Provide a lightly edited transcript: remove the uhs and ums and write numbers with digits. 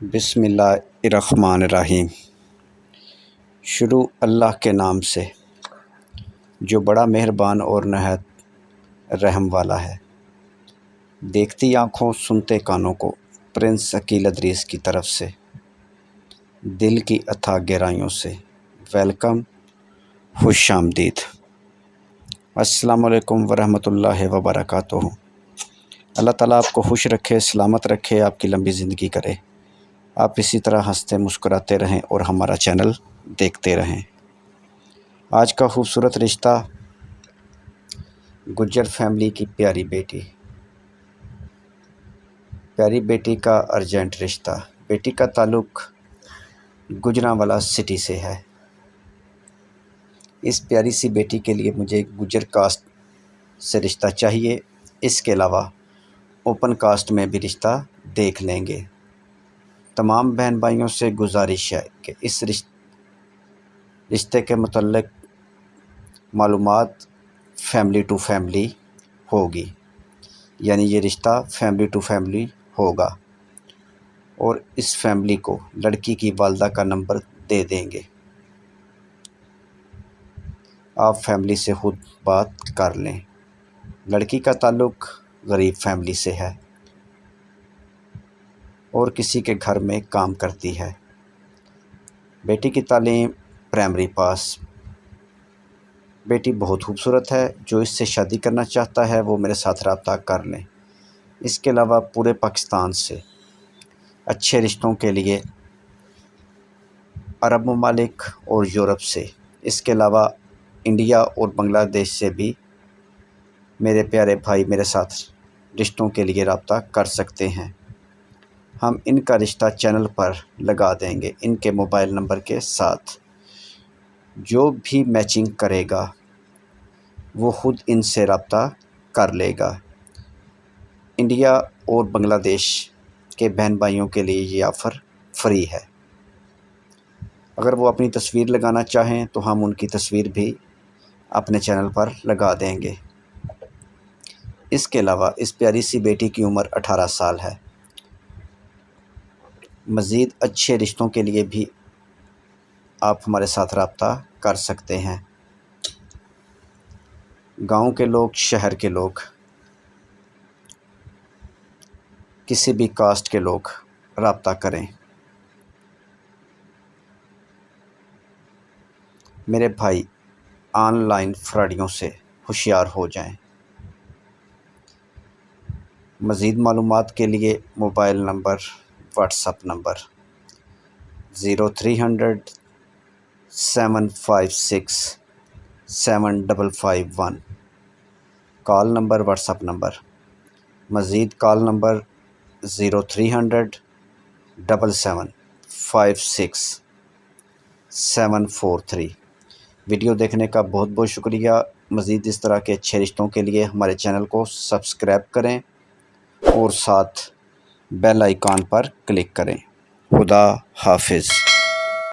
بسم اللہ الرحمن الرحیم۔ شروع اللہ کے نام سے جو بڑا مہربان اور نہایت رحم والا ہے۔ دیکھتی آنکھوں سنتے کانوں کو پرنس عقیل ادریس کی طرف سے دل کی اتھاہ گہرائیوں سے ویلکم، خوش آمدید۔ السلام علیکم ورحمۃ اللہ وبرکاتہ۔ اللہ تعالیٰ آپ کو خوش رکھے، سلامت رکھے، آپ کی لمبی زندگی کرے۔ آپ اسی طرح ہنستے مسکراتے رہیں اور ہمارا چینل دیکھتے رہیں۔ آج کا خوبصورت رشتہ گجر فیملی کی پیاری بیٹی کا ارجنٹ رشتہ۔ بیٹی کا تعلق گجرانوالہ سٹی سے ہے۔ اس پیاری سی بیٹی کے لیے مجھے گجر کاسٹ سے رشتہ چاہیے۔ اس کے علاوہ اوپن کاسٹ میں بھی رشتہ دیکھ لیں گے۔ تمام بہن بھائیوں سے گزارش ہے کہ اس رشتے کے متعلق معلومات فیملی ٹو فیملی ہوگی، یعنی یہ رشتہ فیملی ٹو فیملی ہوگا، اور اس فیملی کو لڑکی کی والدہ کا نمبر دے دیں گے۔ آپ فیملی سے خود بات کر لیں۔ لڑکی کا تعلق غریب فیملی سے ہے اور کسی کے گھر میں کام کرتی ہے۔ بیٹی کی تعلیم پرائمری پاس۔ بیٹی بہت خوبصورت ہے۔ جو اس سے شادی کرنا چاہتا ہے وہ میرے ساتھ رابطہ کر لیں۔ اس کے علاوہ پورے پاکستان سے اچھے رشتوں کے لیے عرب ممالک اور یورپ سے، اس کے علاوہ انڈیا اور بنگلہ دیش سے بھی میرے پیارے بھائی میرے ساتھ رشتوں کے لیے رابطہ کر سکتے ہیں۔ ہم ان کا رشتہ چینل پر لگا دیں گے ان کے موبائل نمبر کے ساتھ۔ جو بھی میچنگ کرے گا وہ خود ان سے رابطہ کر لے گا۔ انڈیا اور بنگلہ دیش کے بہن بھائیوں کے لیے یہ آفر فری ہے۔ اگر وہ اپنی تصویر لگانا چاہیں تو ہم ان کی تصویر بھی اپنے چینل پر لگا دیں گے۔ اس کے علاوہ اس پیاری سی بیٹی کی عمر 18 سال ہے۔ مزید اچھے رشتوں کے لیے بھی آپ ہمارے ساتھ رابطہ کر سکتے ہیں۔ گاؤں کے لوگ، شہر کے لوگ، کسی بھی کاسٹ کے لوگ رابطہ کریں۔ میرے بھائی آن لائن فراڈیوں سے ہوشیار ہو جائیں۔ مزید معلومات کے لیے mobile number, what's app number 0300 756 7551، call number, what's app number, مزید کال نمبر 0300 756 743۔ ویڈیو دیکھنے کا بہت بہت شکریہ۔ مزید اس طرح کے اچھے رشتوں کے لیے ہمارے چینل کو سبسکرائب کریں اور ساتھ بیل آئیکن پر کلک کریں۔ خدا حافظ۔